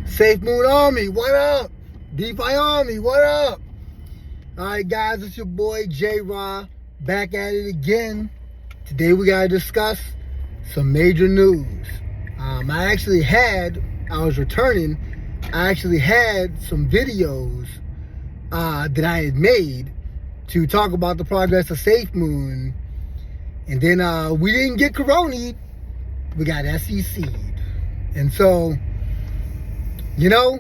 Safemoon Army, what up? DeFi Army, what up? All right, guys, it's your boy J-Ra back at it again. Today we gotta discuss some major news. I was returning. I actually had some videos that I had made to talk about the progress of Safemoon, and then we didn't get KARONY'd. We got SEC'd, and so, you know,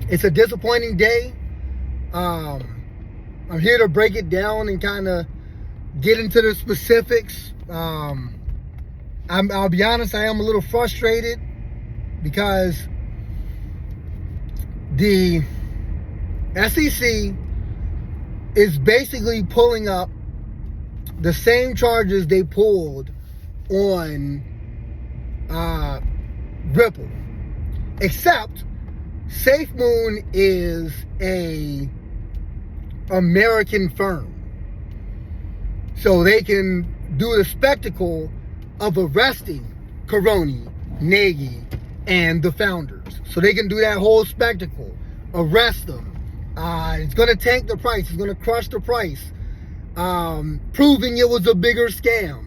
it's a disappointing day. I'm here to break it down and kind of get into the specifics. I'll be honest, I am a little frustrated because the SEC is basically pulling up the same charges they pulled on Ripple, except Safemoon is a American firm, so they can do the spectacle of arresting KARONY, Nagy, and the founders. So they can do that whole spectacle, arrest them. It's going to tank the price. It's going to crush the price, proving it was a bigger scam,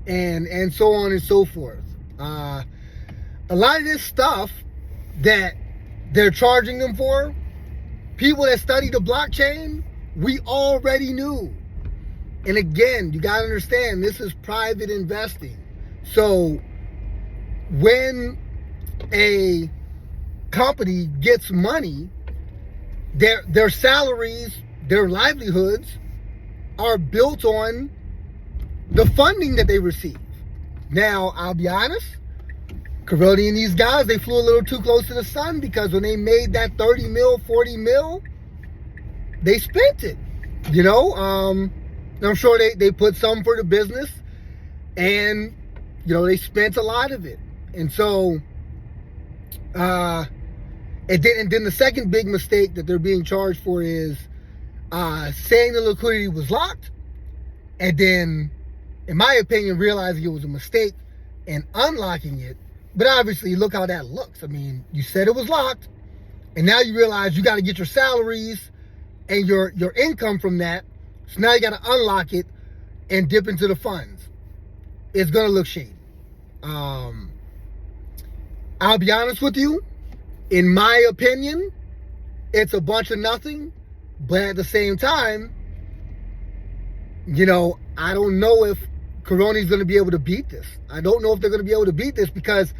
and so on and so forth. A lot of this stuff that they're charging them for, people that study the blockchain, we already knew. And again, you got to understand, this is private investing. So when a company gets money, their salaries, their livelihoods are built on the funding that they receive. Now, I'll be honest, KARONY and these guys, they flew a little too close to the sun, because when they made that 30 mil, 40 mil, they spent it, you know. I'm sure they put some for the business, and, you know, they spent a lot of it. And so, and then the second big mistake that they're being charged for is saying the liquidity was locked, and then, in my opinion, realizing it was a mistake and unlocking it. But obviously, look how that looks. I mean, you said it was locked, and now you realize you got to get your salaries and your income from that. So now you got to unlock it and dip into the funds. It's going to look shady. I'll be honest with you. In my opinion, it's a bunch of nothing. But at the same time, you know, I don't know if KARONY's going to be able to beat this. I don't know if they're going to be able to beat this, because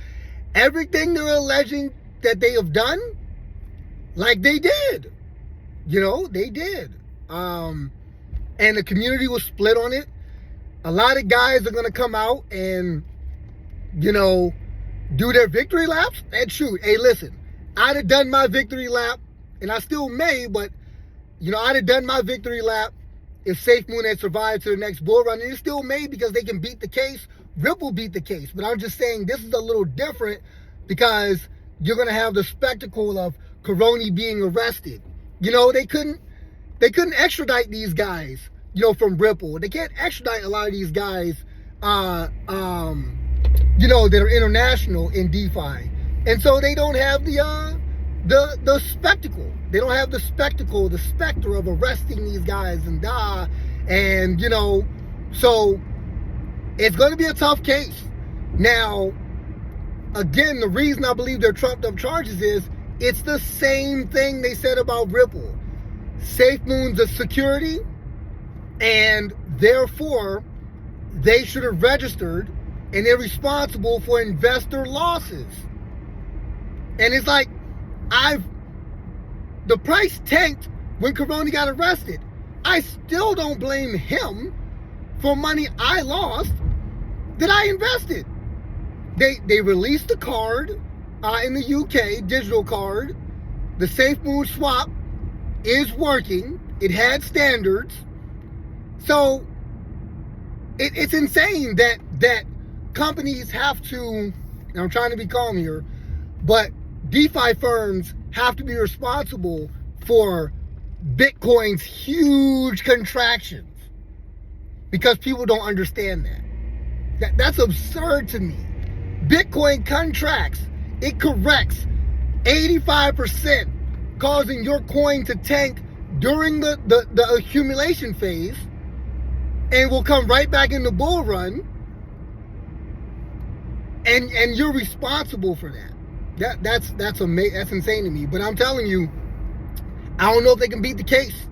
everything they're alleging that they have done, like, they did. You know, they did. And the community was split on it. A lot of guys are going to come out and, you know, do their victory laps. And shoot, hey, listen, I'd have done my victory lap, and I still may, but, you know, I'd have done my victory lap if Safemoon had survived to the next bull run. And it still may, because they can beat the case. Ripple beat the case. But I'm just saying, this is a little different, because you're going to have the spectacle of KARONY being arrested. You know, they couldn't extradite these guys, you know, from Ripple. They can't extradite a lot of these guys, you know, that are international in DeFi. And so they don't have the spectacle. They don't have the spectacle, the specter of arresting these guys and you know, so it's going to be a tough case. Now, again, the reason I believe they're trumped up charges is it's the same thing they said about Ripple. Safemoon's a security, and therefore they should have registered, and they're responsible for investor losses. And it's like, the price tanked when KARONY got arrested. I still don't blame him for money I lost that I invested. They released the card in the UK, digital card. The Safemoon swap is working. It had standards. So it's insane that companies have to, and I'm trying to be calm here, but DeFi firms have to be responsible for Bitcoin's huge contractions, because people don't understand that. That's absurd to me. Bitcoin contracts, it corrects 85% causing your coin to tank during the accumulation phase, and will come right back in the bull run, and you're responsible for that. That's insane to me. But I'm telling you, I don't know if they can beat the case.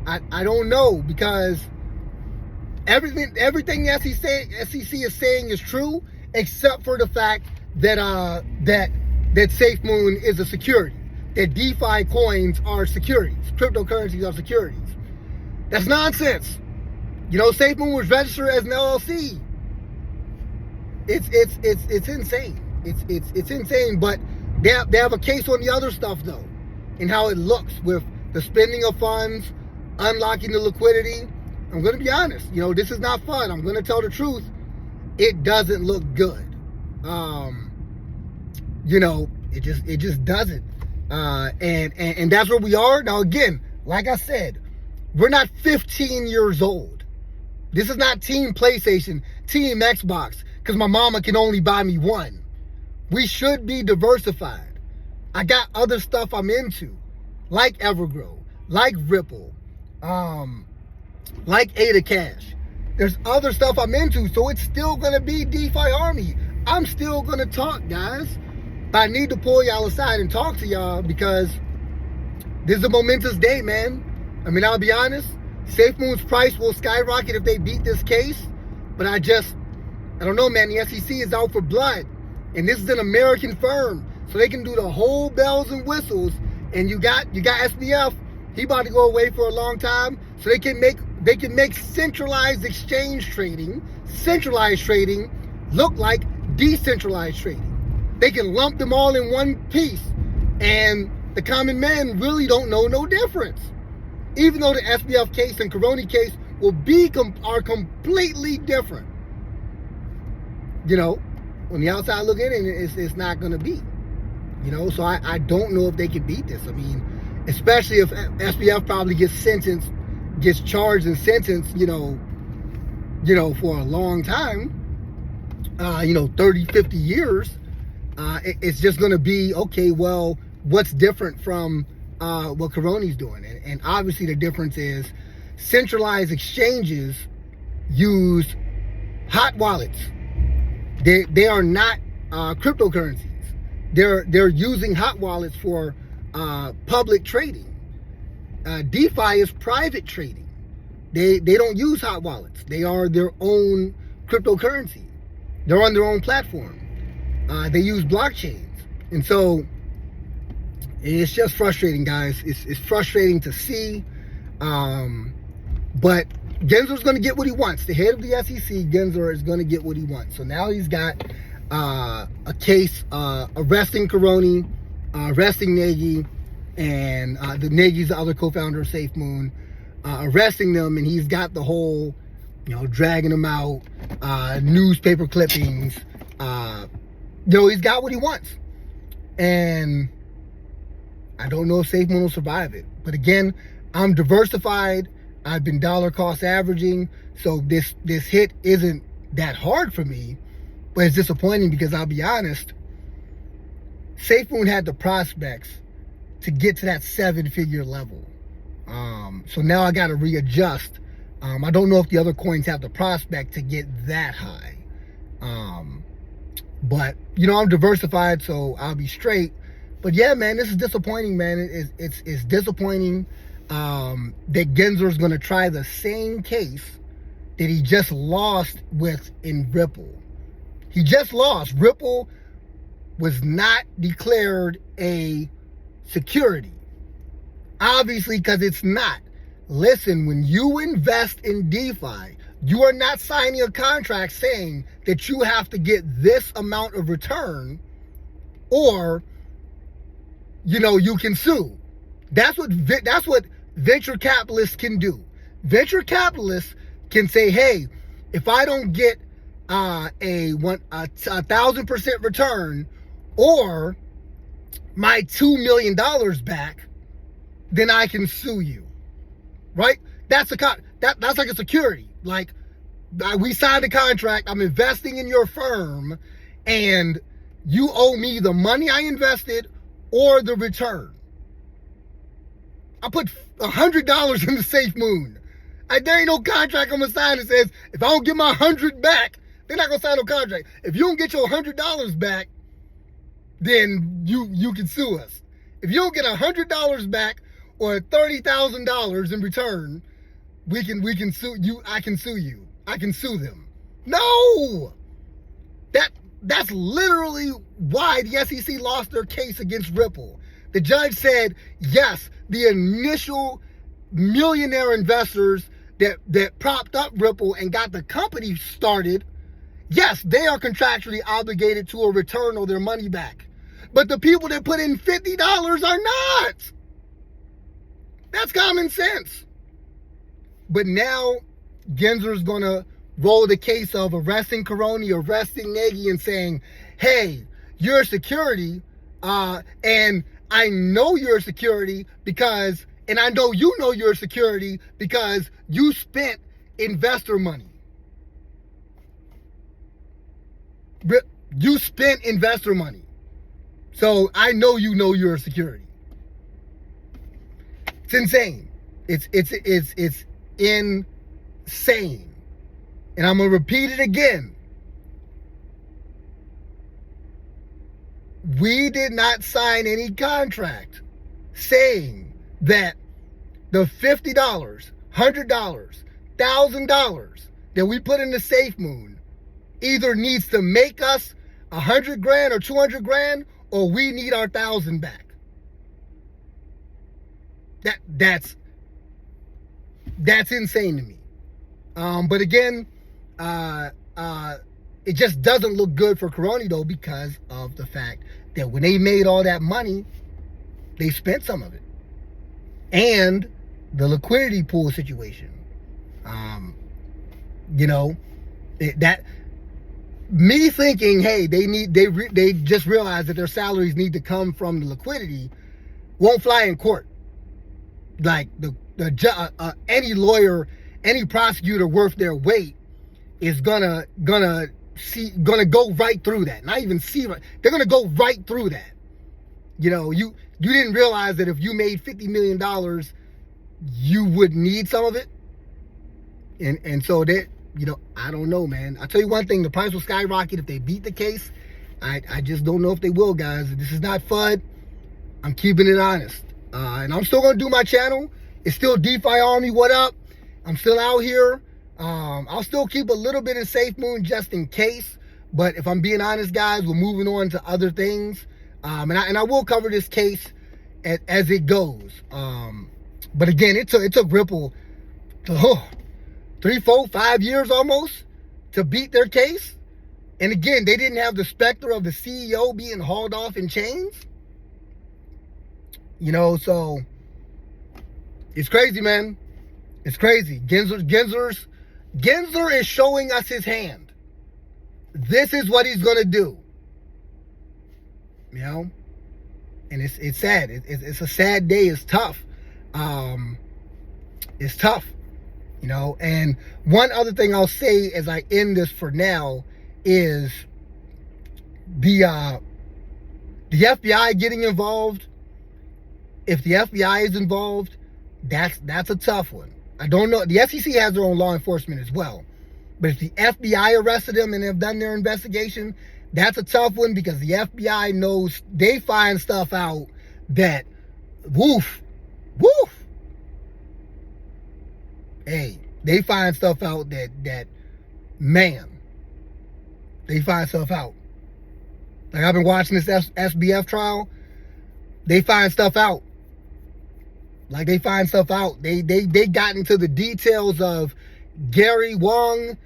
I don't know, because everything the SEC is saying is true, except for the fact that that Safemoon is a security. That DeFi coins are securities. Cryptocurrencies are securities. That's nonsense. You know, Safemoon was registered as an LLC. It's insane. It's insane. But they have a case on the other stuff though, and how it looks with the spending of funds, unlocking the liquidity. I'm gonna be honest. You know, this is not fun. I'm gonna tell the truth. It doesn't look good. You know, it just doesn't. And that's where we are now. Again, like I said, we're not 15 years old. This is not Team PlayStation, Team Xbox, because my mama can only buy me one. We should be diversified. I got other stuff I'm into, like Evergrow, like Ripple, like Ada Cash. There's other stuff I'm into, so it's still gonna be DeFi Army. I'm still gonna talk, guys. But I need to pull y'all aside and talk to y'all, because this is a momentous day, man. I mean, I'll be honest, Safemoon's price will skyrocket if they beat this case. But I don't know, man. The SEC is out for blood. And this is an American firm, so they can do the whole bells and whistles. And you got SBF. He about to go away for a long time, so they can make centralized exchange trading, centralized trading, look like decentralized trading. They can lump them all in one piece, and the common man really don't know no difference. Even though the SBF case and KARONY case are completely different. You know, on the outside looking in, it's not going to be. You know, so I don't know if they can beat this. I mean, especially if SBF probably gets charged and sentenced, you know, for a long time, 30, 50 years. It's just going to be, okay, well, what's different from what KARONY's doing? And obviously the difference is centralized exchanges use hot wallets. They are not cryptocurrencies. They're using hot wallets for public trading. DeFi is private trading. They don't use hot wallets. They are their own cryptocurrency. They're on their own platform. They use blockchains. And so it's just frustrating, guys. It's frustrating to see. But Gensler's going to get what he wants. The head of the SEC, Gensler, is going to get what he wants. So now he's got a case arresting KARONY, arresting Nagy, and Nagy's the other co-founder of Safemoon, arresting them, and he's got the whole, dragging them out, newspaper clippings. He's got what he wants. And I don't know if Safemoon will survive it. But again, I'm diversified. I've been dollar cost averaging. So this hit isn't that hard for me. But it's disappointing because I'll be honest, Safemoon had the prospects to get to that 7-figure level. So now I got to readjust. I don't know if the other coins have the prospect to get that high. But, I'm diversified, so I'll be straight. But yeah, man, this is disappointing, man. It's disappointing that Gensler's going to try the same case that he just lost with in Ripple. He just lost. Ripple was not declared a security. Obviously, because it's not. Listen, when you invest in DeFi, you are not signing a contract saying that you have to get this amount of return or, you can sue. That's what venture capitalists can do. Venture capitalists can say, hey, if I don't get a 1,000% return or my $2 million back, then I can sue you. Right? That's like a security. Like, we signed a contract, I'm investing in your firm, and you owe me the money I invested or the return. I put $100 in the Safemoon. There ain't no contract I'm gonna sign that says if I don't get my 100 back, they're not gonna sign no contract. If you don't get your $100 back, then you can sue us. If you don't get $100 back or $30,000 in return, we can sue you. I can sue you. I can sue them. No, that's literally why the SEC lost their case against Ripple. The judge said yes, the initial millionaire investors that propped up Ripple and got the company started, yes, they are contractually obligated to a return or their money back. But the people that put in $50 are not. That's common sense. But now Gensler's going to roll the case of arresting KARONY, arresting Nagy, and saying, hey, you're a security, and I know you're a security because, and I know you know you're a security because you spent investor money. You spent investor money. So I know you know you're a security. It's insane. It's insane. And I'm going to repeat it again. We did not sign any contract saying that the $50, $100, $1,000 that we put in the Safemoon either needs to make us $100 grand or $200 grand, or we need our 1,000 back. That's insane to me. But again, it just doesn't look good for KARONY though, because of the fact that when they made all that money, they spent some of it, and the liquidity pool situation. Me thinking, hey, they just realized that their salaries need to come from the liquidity, won't fly in court. Like any lawyer, any prosecutor worth their weight is gonna go right through that. Not even see right. They're gonna go right through that. You didn't realize that if you made $50 million, you would need some of it, and so that. I don't know, man. I'll tell you one thing, the price will skyrocket if they beat the case. I just don't know if they will, guys. This is not FUD. I'm keeping it honest. And I'm still going to do my channel. It's still DeFi Army, what up? I'm still out here. I'll still keep a little bit in Safemoon just in case. But if I'm being honest, guys, we're moving on to other things. And I will cover this case as it goes. But again, it took Ripple 3, 4, 5 years almost to beat their case. And again, they didn't have the specter of the CEO being hauled off in chains. So it's crazy, man. It's crazy. Gensler is showing us his hand. This is what he's gonna do. And it's sad. It's a sad day. It's tough. It's tough. And one other thing I'll say as I end this for now is the FBI getting involved. If the FBI is involved, that's a tough one. I don't know. The SEC has their own law enforcement as well. But if the FBI arrested them and have done their investigation, that's a tough one, because the FBI knows they find stuff out that, woof. Hey, they find stuff out that man, they find stuff out. Like, I've been watching this SBF trial. They find stuff out. Like, they find stuff out. They got into the details of Gary Wong,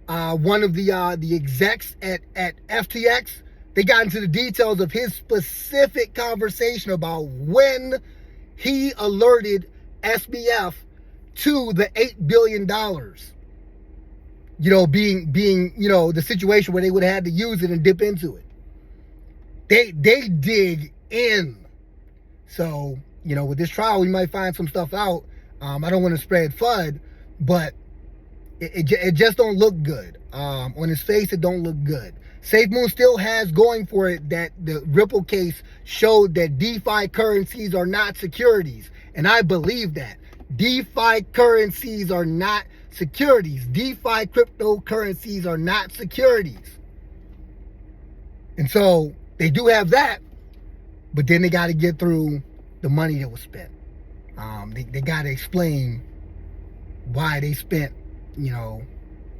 one of the execs at FTX. They got into the details of his specific conversation about when he alerted SBF to the $8 billion, being the situation where they would have had to use it and dip into it. They dig in. So, with this trial, we might find some stuff out. I don't want to spread FUD, but it just don't look good. On his face, it don't look good. Safemoon still has going for it that the Ripple case showed that DeFi currencies are not securities. And I believe that. DeFi currencies are not securities. DeFi cryptocurrencies are not securities. And so they do have that, but then they got to get through the money that was spent. They got to explain why they spent,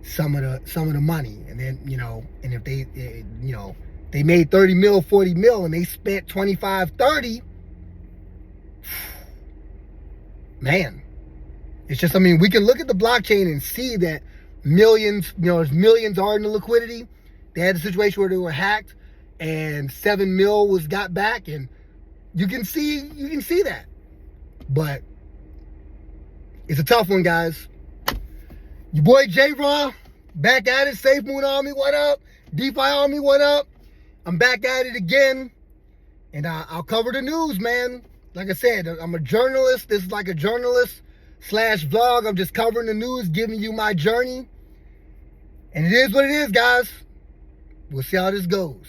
some of the money, and then and if they made 30 mil, 40 mil, and they spent 25, 30. Man, it's just, we can look at the blockchain and see that millions, there's millions are in the liquidity. They had a situation where they were hacked and 7 mil was got back, and you can see that. But it's a tough one, guys. Your boy J-Raw, back at it. Safemoon Army, what up? DeFi Army, what up? I'm back at it again, and I'll cover the news, man. Like I said, I'm a journalist. This is like a journalist/vlog. I'm just covering the news, giving you my journey. And it is what it is, guys. We'll see how this goes.